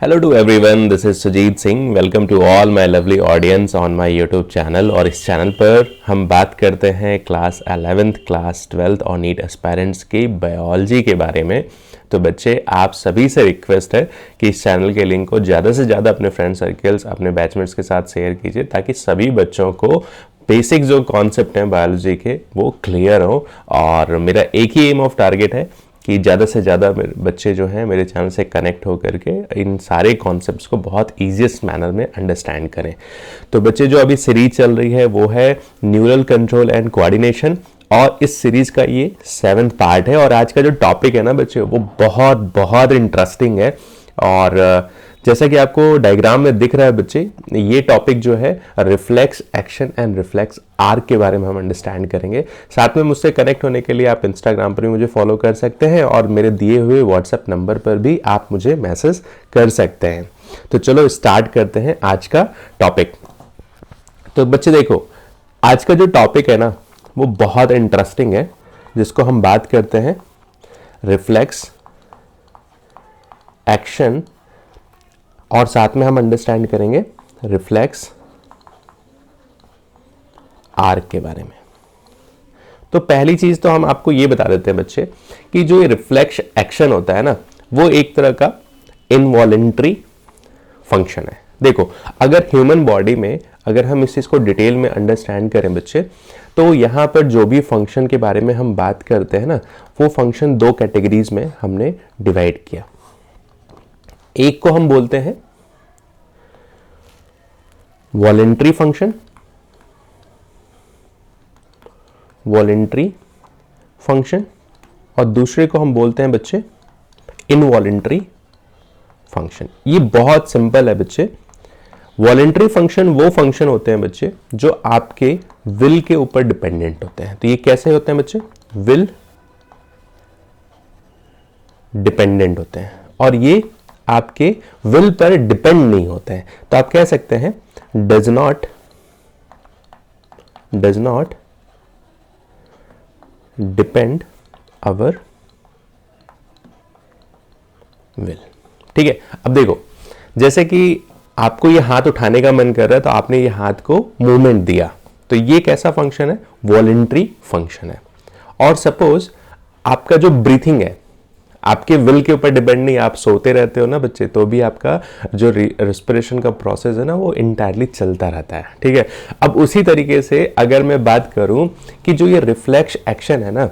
Hello to everyone, this is Sujeet Singh. Welcome to all my lovely audience on my YouTube channel. और इस channel पर हम बात करते हैं क्लास 11th, क्लास 12th और नीट एस्पायरेंट्स की बायोलॉजी के बारे में। तो बच्चे, आप सभी से रिक्वेस्ट है कि इस चैनल के लिंक को ज़्यादा से ज़्यादा अपने फ्रेंड सर्कल्स, अपने बैचमेट्स के साथ शेयर कीजिए, ताकि सभी बच्चों को बेसिक जो कॉन्सेप्ट हैं बायोलॉजी के वो क्लियर हो। और मेरा एक ही एम ऑफ टारगेट है कि ज़्यादा से ज़्यादा बच्चे जो हैं मेरे चैनल से कनेक्ट होकर के इन सारे कॉन्सेप्ट्स को बहुत ईजीएस्ट मैनर में अंडरस्टैंड करें। तो बच्चे, जो अभी सीरीज चल रही है वो है न्यूरल कंट्रोल एंड कोऑर्डिनेशन, और इस सीरीज का ये 7th पार्ट है। और आज का जो टॉपिक है ना बच्चे, वो बहुत बहुत इंटरेस्टिंग है। और जैसा कि आपको डायग्राम में दिख रहा है बच्चे, ये टॉपिक जो है reflex action and reflex arc के बारे में हम अंडरस्टैंड करेंगे। साथ में मुझसे कनेक्ट होने के लिए आप इंस्टाग्राम पर भी मुझे फॉलो कर सकते हैं, और मेरे दिए हुए व्हाट्सएप नंबर पर भी आप मुझे मैसेज कर सकते हैं। तो चलो स्टार्ट करते हैं आज का टॉपिक। तो बच्चे देखो, आज का जो टॉपिक है ना वो बहुत इंटरेस्टिंग है, जिसको हम बात करते हैं रिफ्लेक्स एक्शन, और साथ में हम अंडरस्टैंड करेंगे रिफ्लेक्स आर्क के बारे में। तो पहली चीज तो हम आपको ये बता देते हैं बच्चे कि जो ये रिफ्लेक्स एक्शन होता है ना, वो एक तरह का इनवॉलेंट्री फंक्शन है। देखो, अगर ह्यूमन बॉडी में अगर हम इस चीज को डिटेल में अंडरस्टैंड करें बच्चे, तो यहां पर जो भी फंक्शन के बारे में हम बात करते हैं ना, वो फंक्शन दो कैटेगरीज में हमने डिवाइड किया। एक को हम बोलते हैं वॉलेंट्री फंक्शन, वॉलेंट्री फंक्शन, और दूसरे को हम बोलते हैं बच्चे इनवॉलेंट्री फंक्शन। ये बहुत सिंपल है बच्चे। वॉलेंट्री फंक्शन वो फंक्शन होते हैं बच्चे जो आपके विल के ऊपर डिपेंडेंट होते हैं। तो ये कैसे होते हैं बच्चे? विल डिपेंडेंट होते हैं, और ये आपके विल पर डिपेंड नहीं होते हैं। तो आप कह सकते हैं does not depend our will. ठीक है, अब देखो, जैसे कि आपको ये हाथ उठाने का मन कर रहा है, तो आपने ये हाथ को मूवमेंट दिया, तो ये कैसा फंक्शन है? वॉलेंट्री फंक्शन है। और सपोज आपका जो ब्रीथिंग है आपके विल के ऊपर डिपेंड नहीं, आप सोते रहते हो ना बच्चे, तो भी आपका जो रेस्पिरेशन का प्रोसेस है ना वो इंटायरली चलता रहता है। ठीक है, अब उसी तरीके से अगर मैं बात करूं कि जो ये रिफ्लेक्स एक्शन है ना,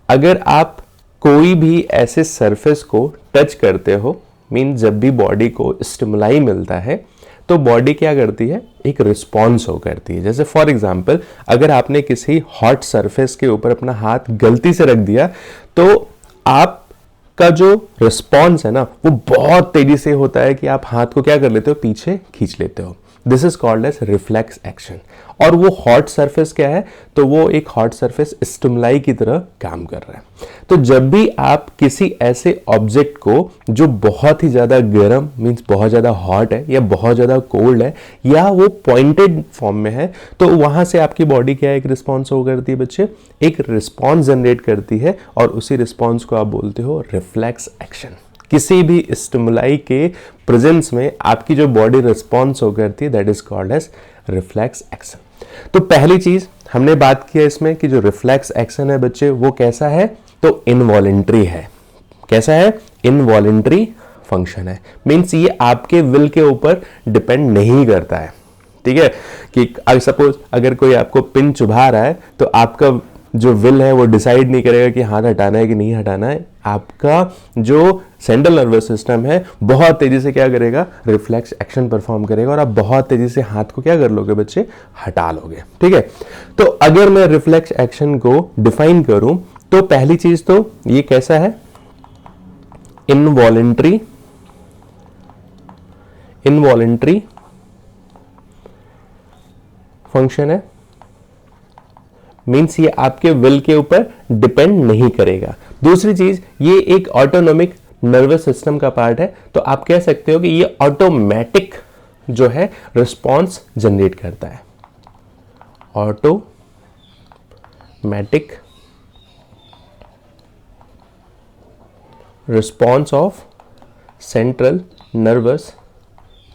अगर आप कोई भी ऐसे सरफेस को टच करते हो, मीन जब भी बॉडी को स्टिमुलाई मिलता है तो बॉडी क्या करती है? एक रिस्पॉन्स हो करती है। जैसे फॉर एग्जांपल, अगर आपने किसी हॉट सरफेस के ऊपर अपना हाथ गलती से रख दिया, तो आप का जो रिस्पॉन्स है ना वो बहुत तेजी से होता है कि आप हाथ को क्या कर लेते हो? पीछे खींच लेते हो। This is called as reflex action. और वो हॉट सरफेस क्या है? तो वो एक हॉट सरफेस स्टिमुलाई की तरह काम कर रहा है। तो जब भी आप किसी ऐसे ऑब्जेक्ट को जो बहुत ही ज्यादा गर्म, मींस बहुत ज्यादा हॉट है या बहुत ज्यादा कोल्ड है, या वो पॉइंटेड फॉर्म में है, तो वहां से आपकी बॉडी क्या एक रिस्पॉन्स हो करती है बच्चे? एक रिस्पॉन्स जनरेट करती है, और उसी रिस्पॉन्स को आप बोलते हो रिफ्लेक्स एक्शन। किसी भी स्टिमुलाई के प्रेजेंस में आपकी जो बॉडी रिस्पॉन्स हो करती है, that is called as reflex action. तो पहली चीज हमने बात किया इसमें कि जो रिफ्लेक्स एक्शन है बच्चे वो कैसा है? तो इनवॉलेंट्री है। कैसा है? इनवॉलेंट्री फंक्शन है। मींस ये आपके विल के ऊपर डिपेंड नहीं करता है। ठीक है, कि सपोज अगर कोई आपको पिन चुभा रहा है, तो आपका जो विल है वो डिसाइड नहीं करेगा कि हाथ हटाना है कि नहीं हटाना है। आपका जो सेंट्रल नर्वस सिस्टम है बहुत तेजी से क्या करेगा? रिफ्लेक्स एक्शन परफॉर्म करेगा, और आप बहुत तेजी से हाथ को क्या कर लोगे बच्चे? हटा लोगे। ठीक है, तो अगर मैं रिफ्लेक्स एक्शन को डिफाइन करूं, तो पहली चीज तो ये कैसा है? इनवॉलेंट्री फंक्शन है। मींस ये आपके विल के ऊपर डिपेंड नहीं करेगा। दूसरी चीज, ये एक ऑटोनोमिक नर्वस सिस्टम का पार्ट है, तो आप कह सकते हो कि ये ऑटोमेटिक जो है रिस्पॉन्स जनरेट करता है। Automatic response of central nervous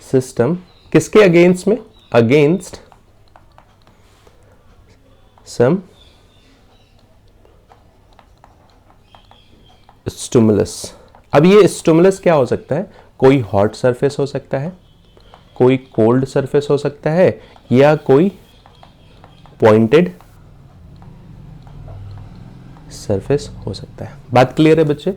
system किसके अगेंस्ट में? Against some stimulus. अब ये स्टिमुलस क्या हो सकता है? कोई हॉट सरफेस हो सकता है, कोई कोल्ड सरफेस हो सकता है, या कोई पॉइंटेड सरफेस हो सकता है। बात क्लियर है बच्चे?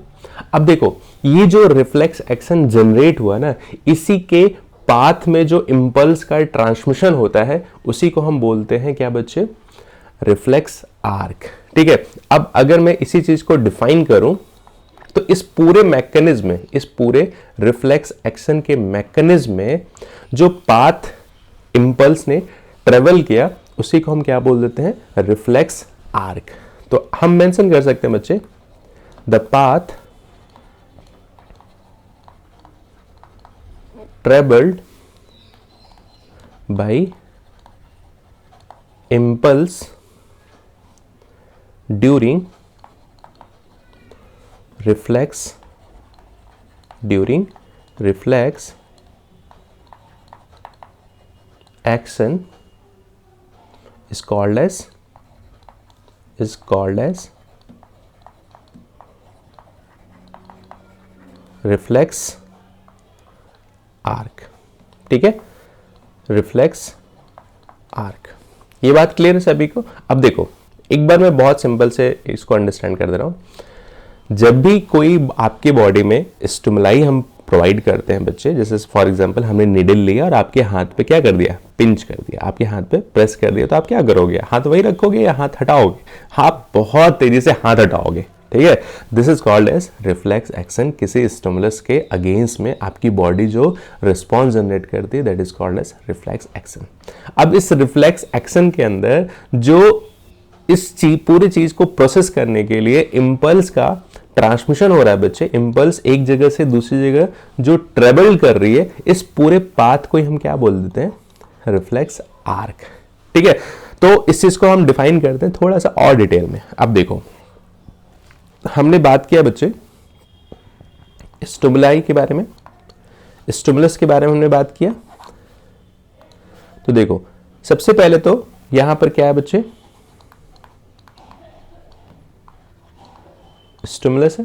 अब देखो, ये जो रिफ्लेक्स एक्शन जनरेट हुआ ना, इसी के पाथ में जो इंपल्स का ट्रांसमिशन होता है उसी को हम बोलते हैं क्या बच्चे? Reflex arc. ठीक है, अब अगर मैं इसी चीज को डिफाइन करूं तो इस पूरे मैकेनिज्म में, इस पूरे रिफ्लेक्स एक्शन के मैकेनिज्म में जो पाथ इंपल्स ने ट्रेवल किया उसी को हम क्या बोल देते हैं? Reflex arc. तो हम मेंशन कर सकते हैं बच्चे, the path travelled by impulse during reflex action is called as reflex arc। ठीक है, रिफ्लेक्स आर्क। ये बात क्लियर है सभी को? अब देखो, एक बार मैं बहुत सिंपल से इसको अंडरस्टैंड कर दे रहा हूं। जब भी कोई आपके बॉडी में स्टिमुलाई हम प्रोवाइड करते हैं बच्चे, जैसे फॉर एग्जांपल हमने निडल लिया और आपके हाथ पे क्या कर दिया? पिंच कर दिया, आपके हाथ पे प्रेस कर दिया, तो आप क्या करोगे? हाथ वही रखोगे या हाथ हटाओगे? आप बहुत तेजी से हाथ हटाओगे। ठीक है, this is called as reflex action. किसी स्टिमुलस के अगेंस्ट में आपकी बॉडी जो रिस्पॉन्स जनरेट करती है, that is called as reflex action. अब इस रिफ्लेक्स एक्शन के अंदर जो इस पूरी चीज को प्रोसेस करने के लिए इंपल्स का ट्रांसमिशन हो रहा है बच्चे, इंपल्स एक जगह से दूसरी जगह जो ट्रेवल कर रही है, इस पूरे पाथ को हम क्या बोल देते हैं? Reflex arc. ठीक है, तो इस चीज को हम डिफाइन करते हैं थोड़ा सा और डिटेल में। अब देखो, हमने बात किया बच्चे स्टिमुलाई के बारे में, स्टिमुलस के बारे में हमने बात किया। तो देखो, सबसे पहले तो यहां पर क्या है बच्चे? स्टिमुलस है।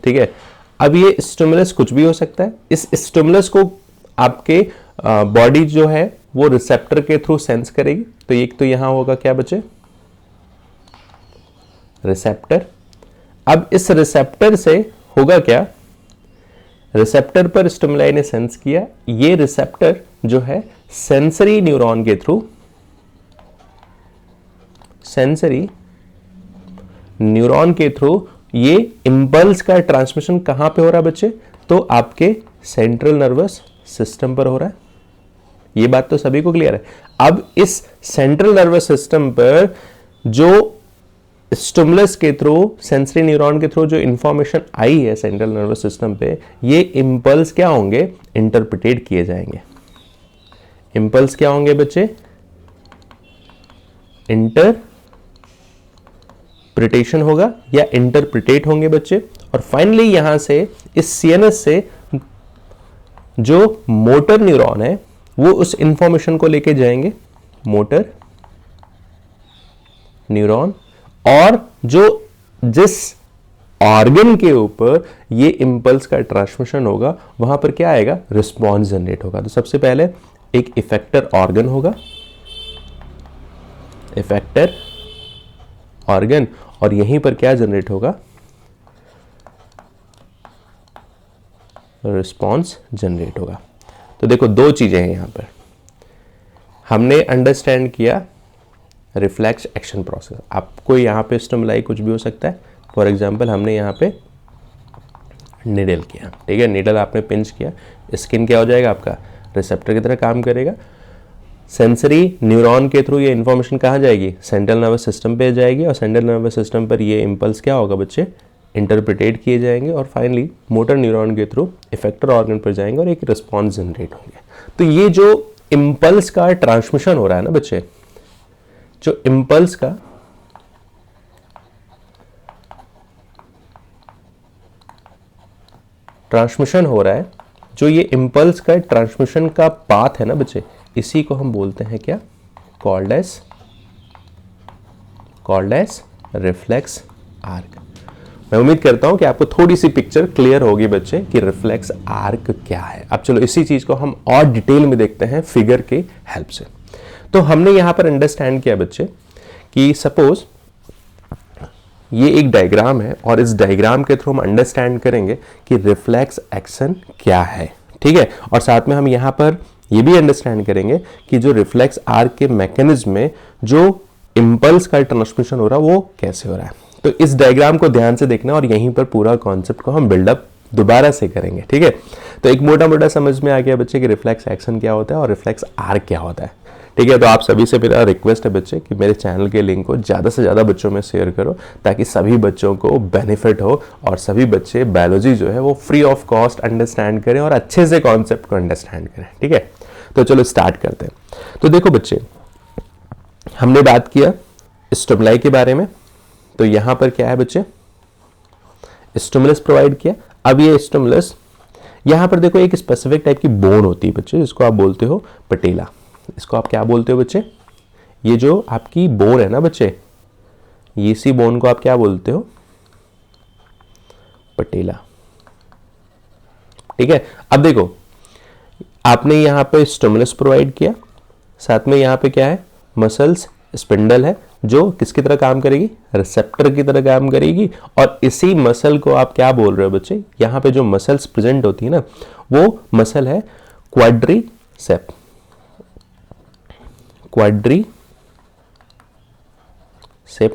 ठीक है, अब ये स्टिमुलस कुछ भी हो सकता है। इस स्टिमुलस को आपके बॉडी जो है वो रिसेप्टर के थ्रू सेंस करेगी। तो एक तो यहां होगा क्या बच्चे? रिसेप्टर। अब इस रिसेप्टर से होगा क्या? रिसेप्टर पर स्टिमुलाई ने सेंस किया, ये रिसेप्टर जो है सेंसरी न्यूरॉन के थ्रू, सेंसरी न्यूरॉन के थ्रू ये इंपल्स का ट्रांसमिशन कहां पे हो रहा है बच्चे? तो आपके सेंट्रल नर्वस सिस्टम पर हो रहा है। ये बात तो सभी को क्लियर है। अब इस सेंट्रल नर्वस सिस्टम पर जो स्टिमुलस के थ्रू, सेंसरी न्यूरॉन के थ्रू जो इंफॉर्मेशन आई है सेंट्रल नर्वस सिस्टम पे, ये इंपल्स क्या होंगे? इंटरप्रिटेट किए जाएंगे। इंपल्स क्या होंगे बच्चे? इंटरप्रिटेशन होगा या इंटरप्रिटेट होंगे बच्चे। और फाइनली यहां से इस सीएनएस से जो मोटर न्यूरॉन है वो उस इंफॉर्मेशन को लेके जाएंगे, मोटर न्यूरॉन, और जो जिस ऑर्गन के ऊपर ये इंपल्स का ट्रांसमिशन होगा वहां पर क्या आएगा? रिस्पॉन्स जनरेट होगा। तो सबसे पहले एक इफेक्टर ऑर्गन होगा, इफेक्टर ऑर्गन, और यहीं पर क्या जनरेट होगा? रिस्पॉन्स जनरेट होगा। तो देखो, दो चीजें हैं यहां पर। हमने अंडरस्टैंड किया रिफ्लेक्स एक्शन प्रोसेस। आपको यहां पे स्टिमुलाई कुछ भी हो सकता है। फॉर एग्जांपल हमने यहां पे निडल किया, ठीक है, निडल आपने पिंच किया, स्किन क्या हो जाएगा? आपका रिसेप्टर की तरह काम करेगा। सेंसरी न्यूरॉन के थ्रू ये इंफॉर्मेशन कहाँ जाएगी? सेंट्रल नर्वस सिस्टम पे जाएगी, और सेंट्रल नर्वस सिस्टम पर ये इंपल्स क्या होगा बच्चे? इंटरप्रिटेट किए जाएंगे, और फाइनली मोटर न्यूरॉन के थ्रू इफेक्टर ऑर्गन पर जाएंगे और एक रिस्पॉन्स जनरेट होंगे। तो ये जो इंपल्स का ट्रांसमिशन हो रहा है ना बच्चे, जो इंपल्स का ट्रांसमिशन हो रहा है जो ये इम्पल्स का ट्रांसमिशन का पाथ है ना बच्चे, इसी को हम बोलते हैं क्या, कॉल्ड एज रिफ्लेक्स आर्क। मैं उम्मीद करता हूं कि आपको थोड़ी सी पिक्चर क्लियर होगी बच्चे कि रिफ्लेक्स आर्क क्या है। अब चलो इसी चीज को हम और डिटेल में देखते हैं फिगर के हेल्प से। तो हमने यहां पर अंडरस्टैंड किया बच्चे कि सपोज ये एक डायग्राम है और इस डायग्राम के थ्रू हम अंडरस्टैंड करेंगे कि रिफ्लेक्स एक्शन क्या है, ठीक है। और साथ में हम यहां पर ये भी अंडरस्टैंड करेंगे कि जो रिफ्लेक्स आर्क के मैकेनिज्म में जो इंपल्स का ट्रांसमिशन हो रहा है वो कैसे हो रहा है। तो इस डायग्राम को ध्यान से देखना और यहीं पर पूरा कॉन्सेप्ट को हम बिल्डअप दोबारा से करेंगे, ठीक है। तो एक मोटा मोटा समझ में आ गया बच्चे कि रिफ्लेक्स एक्शन क्या होता है और रिफ्लेक्स आर्क क्या होता है, ठीक है। तो आप सभी से मेरा रिक्वेस्ट है बच्चे कि मेरे चैनल के लिंक को ज़्यादा से ज़्यादा बच्चों में शेयर करो ताकि सभी बच्चों को बेनिफिट हो और सभी बच्चे बायोलॉजी जो है वो फ्री ऑफ कॉस्ट अंडरस्टैंड करें और अच्छे से कॉन्सेप्ट को अंडरस्टैंड करें, ठीक है। तो चलो स्टार्ट करते हैं। तो देखो बच्चे, हमने बात किया स्टिमुलाई के बारे में। तो यहां पर क्या है बच्चे, स्टिमुलस प्रोवाइड किया। अब ये स्टिमुलस यहां पर देखो एक स्पेसिफिक टाइप की बोन होती है बच्चे, जिसको आप बोलते हो पटेला। इसको आप क्या बोलते हो बच्चे, ये जो आपकी बोन है ना बच्चे, ये इसी बोन को आप क्या बोलते हो, पटेला, ठीक है। अब देखो आपने यहां पे स्टिमुलस प्रोवाइड किया, साथ में यहां पे क्या है, मसल्स स्पिंडल है जो किसकी तरह काम करेगी, रिसेप्टर की तरह काम करेगी। और इसी मसल को आप क्या बोल रहे हो बच्चे, यहां पे जो मसल्स प्रेजेंट होती है ना वो मसल है क्वाड्रीसेप। क्वाड्रीसेप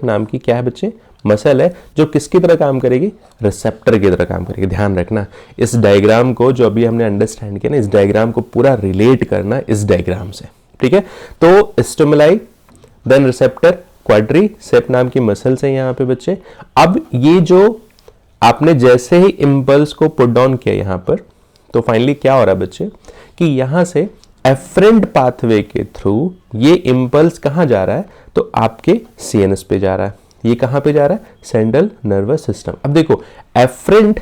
नाम की क्या है बच्चे, मसल है जो किसकी तरह काम करेगी, रिसेप्टर की तरह काम करेगी। ध्यान रखना इस डायग्राम को जो अभी हमने अंडरस्टैंड किया ना, इस डायग्राम को पूरा रिलेट करना इस डायग्राम से, ठीक है। तो स्टिमुलाई देन रिसेप्टर क्वाड्रीसेप नाम की मसल्स है यहाँ पे बच्चे। अब ये जो आपने जैसे ही इंपल्स को पुट डाउन किया यहाँ पर, तो फाइनली क्या हो रहा है बच्चे कि यहां से एफरेंट पाथवे के थ्रू ये इंपल्स कहां जा रहा है, तो आपके सीएनएस पे जा रहा है। ये कहां पे जा रहा है, सेंट्रल नर्वस सिस्टम। अब देखो एफरेंट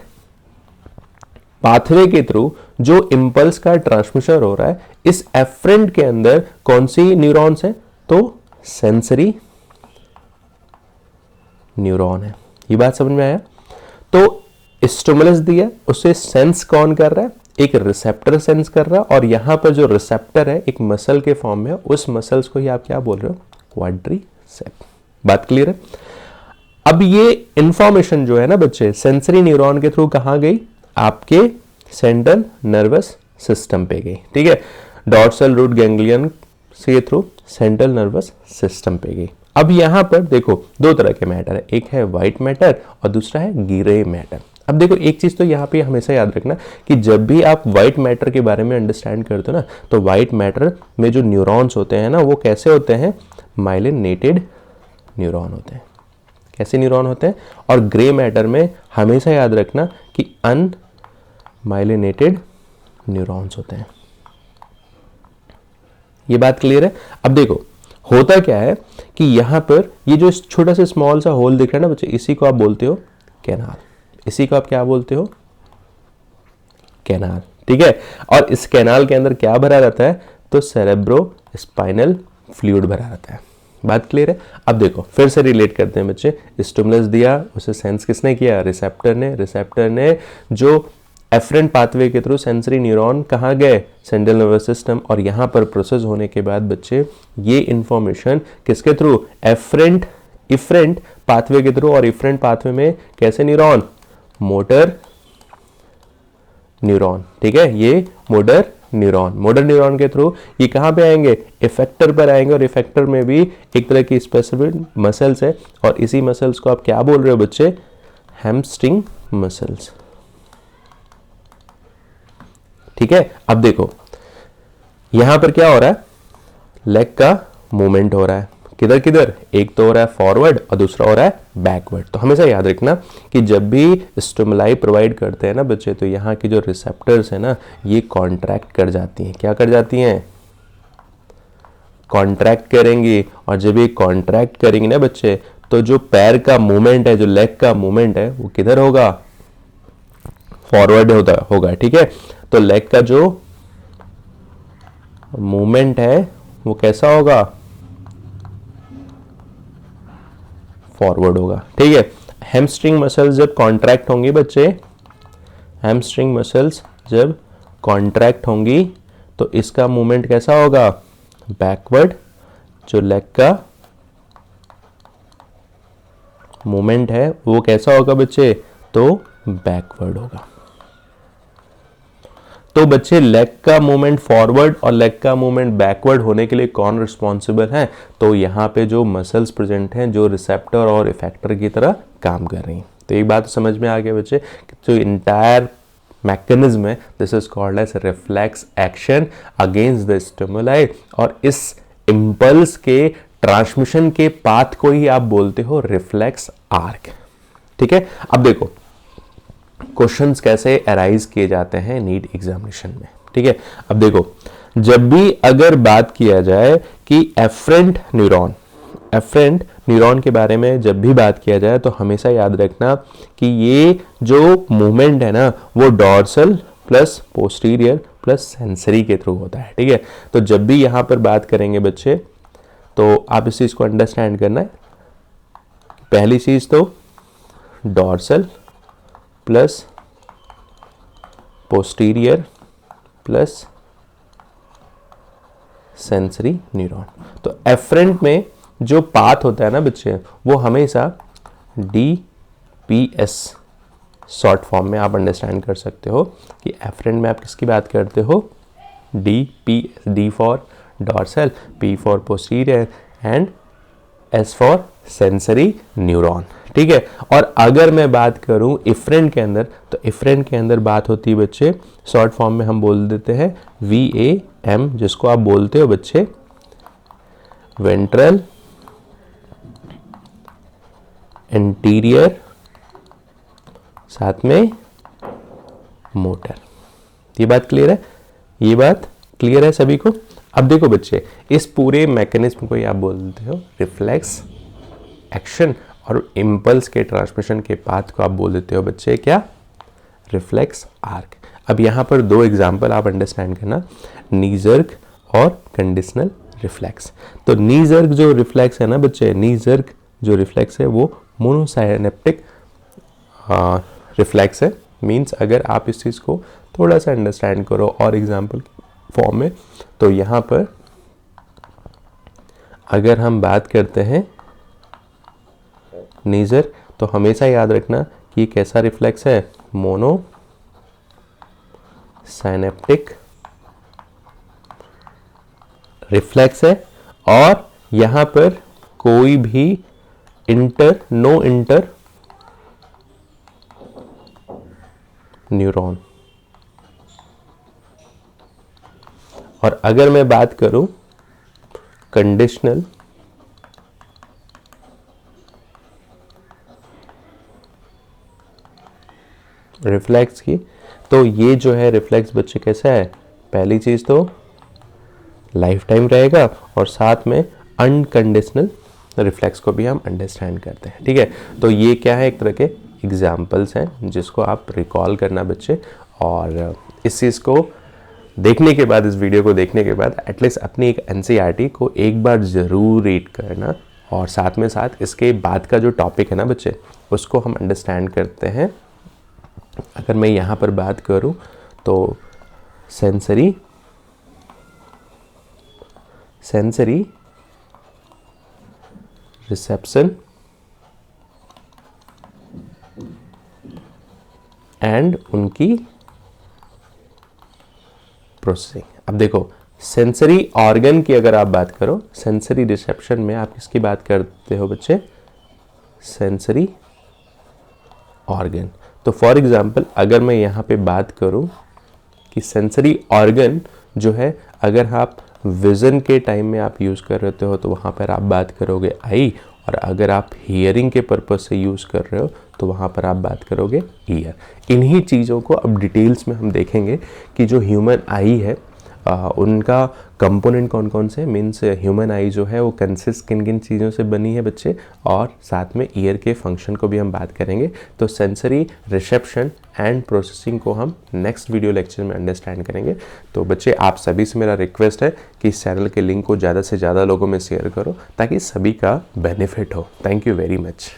पाथवे के थ्रू जो इंपल्स का ट्रांसमिशन हो रहा है, इस एफरेंट के अंदर कौन सी न्यूरॉन्स है, तो सेंसरी न्यूरॉन है। ये बात समझ में आया। तो स्टिमुलस दिया, उसे सेंस कौन कर रहा है, एक रिसेप्टर सेंस कर रहा है। और यहां पर जो रिसेप्टर है एक मसल के फॉर्म में, उस मसल्स को ही आप क्या बोल रहे हो, क्वाड्रीसेप। बात क्लियर है। अब ये इंफॉर्मेशन जो है ना बच्चे सेंसरी न्यूरॉन के थ्रू कहां गई, आपके सेंट्रल नर्वस सिस्टम पे गई, ठीक है। डॉर्सल रूट गैंग्लियन से थ्रू सेंट्रल नर्वस सिस्टम पे गई। अब यहां पर देखो दो तरह के मैटर है, एक है व्हाइट मैटर और दूसरा है ग्रे मैटर। अब देखो एक चीज तो यहाँ पे हमेशा याद रखना कि जब भी आप व्हाइट मैटर के बारे में अंडरस्टैंड करते हो ना, तो व्हाइट मैटर में जो न्यूरॉन्स होते हैं ना वो कैसे होते हैं, माइलिनेटेड न्यूरॉन होते हैं। कैसे न्यूरॉन होते हैं। और ग्रे मैटर में हमेशा याद रखना कि अनमाइलिनेटेड न्यूरॉन्स होते हैं। ये बात क्लियर है। अब देखो होता क्या है कि यहां पर ये जो छोटा सा स्मॉल सा होल दिख रहा है ना बच्चे, इसी को आप बोलते हो कैनाल। इसी को आप क्या बोलते हो, कैनाल, ठीक है। और इस कैनाल के अंदर क्या भरा रहता है, तो सेरेब्रो स्पाइनल फ्लूइड भरा रहता है। बात क्लियर है। अब देखो फिर से रिलेट करते हैं बच्चे, स्टिमुलस दिया, उसे सेंस किसने किया, रिसेप्टर ने। रिसेप्टर ने जो एफरेंट पाथवे के थ्रू सेंसरी न्यूरॉन कहाँ गए, सेंट्रल नर्वस सिस्टम। और यहाँ पर प्रोसेस होने के बाद बच्चे ये इंफॉर्मेशन किसके थ्रू, इफरेंट पाथवे के थ्रू। और इफरेंट पाथवे में कैसे न्यूरॉन, मोटर न्यूरॉन, ठीक है। ये मोटर न्यूरॉन के थ्रू ये कहाँ पे आएंगे, इफेक्टर पर आएंगे। और इफेक्टर में भी एक तरह की स्पेसिफिक मसल्स है और इसी मसल्स को आप क्या बोल रहे हो बच्चे, हैमस्ट्रिंग मसल्स, ठीक है। अब देखो यहां पर क्या हो रहा है, लेग का मूवमेंट हो रहा है, किधर किधर, एक तो हो रहा है फॉरवर्ड और दूसरा हो रहा है बैकवर्ड। तो हमेशा याद रखना कि जब भी स्टिमुलाई प्रोवाइड करते हैं ना बच्चे, तो यहाँ की जो रिसेप्टर्स है ना ये कॉन्ट्रैक्ट कर जाती हैं। क्या कर जाती हैं, कॉन्ट्रैक्ट करेंगी। और जब ये कॉन्ट्रैक्ट करेंगी ना बच्चे, तो जो पैर का मूवमेंट है, जो लेग का मूवमेंट है, वो किधर होगा, फॉरवर्ड होगा, ठीक है। तो लेग का जो मूवमेंट है वो कैसा होगा, फॉरवर्ड होगा, ठीक है। हैमस्ट्रिंग मसल्स जब कॉन्ट्रैक्ट होंगी बच्चे, हैमस्ट्रिंग मसल्स जब कॉन्ट्रैक्ट होंगी तो इसका मूवमेंट कैसा होगा, बैकवर्ड। जो लेग का मूवमेंट है वो कैसा होगा बच्चे, तो बैकवर्ड होगा। तो बच्चे लेग का मूवमेंट फॉरवर्ड और लेग का मूवमेंट बैकवर्ड होने के लिए कौन रिस्पॉन्सिबल है, तो यहाँ पे जो मसल्स प्रेजेंट हैं जो रिसेप्टर और इफेक्टर की तरह काम कर रही हैं। तो एक बात समझ में आ गया बच्चे, जो इंटायर मैकेनिज्म है this is called as reflex action against the stimuli, और इस इम्पल्स के ट्रांसमिशन के पाथ को ही आप बोलते हो रिफ्लेक्स आर्क, ठीक है। अब देखो क्वेश्चंस कैसे अराइज किए जाते हैं नीट एग्जामिनेशन में, ठीक है। अब देखो जब भी अगर बात किया जाए कि एफरेंट न्यूरॉन के बारे में जब भी बात किया जाए तो हमेशा याद रखना कि ये जो मूवमेंट है ना वो dorsal plus posterior plus sensory के थ्रू होता है, ठीक है। तो जब भी यहां पर बात करेंगे बच्चे तो आप इस चीज को अंडरस्टैंड करना है। पहली चीज तो dorsal plus posterior plus sensory neuron. तो एफरेंट में जो पाथ होता है ना बच्चे वो हमेशा DPS शॉर्ट फॉर्म में आप अंडरस्टैंड कर सकते हो कि एफरेंट में आप किसकी बात करते हो, D for dorsal, P for posterior and S for sensory neuron, ठीक है। और अगर मैं बात करूं इफरेंट के अंदर, तो इफरेंट के अंदर बात होती है बच्चे शॉर्ट फॉर्म में हम बोल देते हैं VAM, जिसको आप बोलते हो बच्चे वेंट्रल एंटीरियर साथ में मोटर। ये बात क्लियर है, ये बात क्लियर है सभी को। अब देखो बच्चे इस पूरे मैकेनिज्म को ही आप बोलते हो रिफ्लेक्स एक्शन, और इम्पल्स के ट्रांसमिशन के पाथ को आप बोल देते हो बच्चे क्या, रिफ्लेक्स आर्क। अब यहाँ पर दो एग्जाम्पल आप अंडरस्टैंड करना, नी जर्क और कंडीशनल रिफ्लेक्स। तो नी जर्क जो रिफ्लेक्स है ना बच्चे, नी जर्क जो रिफ्लेक्स है वो मोनोसाइनेप्टिक रिफ्लेक्स है। मीन्स अगर आप इस चीज़ को थोड़ा सा अंडरस्टैंड करो और एग्जाम्पल फॉर्म में, तो यहाँ पर अगर हम बात करते हैं नीजर, तो हमेशा याद रखना कि ये कैसा रिफ्लेक्स है, मोनो साइनेप्टिक रिफ्लेक्स है। और यहां पर कोई भी नो इंटर न्यूरॉन। और अगर मैं बात करूं कंडीशनल रिफ्लेक्स की, तो ये जो है रिफ्लेक्स बच्चे कैसा है, पहली चीज तो लाइफ टाइम रहेगा और साथ में अनकंडीशनल रिफ्लेक्स को भी हम अंडरस्टैंड करते हैं, ठीक है। तो ये क्या है, एक तरह के एग्जाम्पल्स हैं जिसको आप रिकॉल करना बच्चे, और इस चीज़ को देखने के बाद, इस वीडियो को देखने के बाद एटलीस्ट अपनी एक NCERT को एक बार ज़रूर रीड करना, और साथ में साथ इसके बाद का जो टॉपिक है ना बच्चे उसको हम अंडरस्टैंड करते हैं। अगर मैं यहाँ पर बात करूँ तो सेंसरी रिसेप्शन एंड उनकी प्रोसेसिंग। अब देखो सेंसरी ऑर्गन की अगर आप बात करो, सेंसरी रिसेप्शन में आप किसकी बात करते हो बच्चे, सेंसरी ऑर्गन। तो फॉर एग्जांपल अगर मैं यहाँ पे बात करूँ कि सेंसरी ऑर्गन जो है अगर आप विजन के टाइम में आप यूज़ कर रहे हो तो वहाँ पर आप बात करोगे आई, और अगर आप हियरिंग के पर्पज से यूज़ कर रहे हो तो वहाँ पर आप बात करोगे ईयर। इन्हीं चीज़ों को अब डिटेल्स में हम देखेंगे कि जो ह्यूमन आई है उनका कंपोनेंट कौन कौन से, मीन्स ह्यूमन आई जो है वो कंसिस्ट किन किन चीज़ों से बनी है बच्चे, और साथ में ईयर के फंक्शन को भी हम बात करेंगे। तो सेंसरी रिसेप्शन एंड प्रोसेसिंग को हम नेक्स्ट वीडियो लेक्चर में अंडरस्टैंड करेंगे। तो बच्चे, आप सभी से मेरा रिक्वेस्ट है कि इस चैनल के लिंक को ज़्यादा से ज़्यादा लोगों में शेयर करो ताकि सभी का बेनिफिट हो। Thank you very much.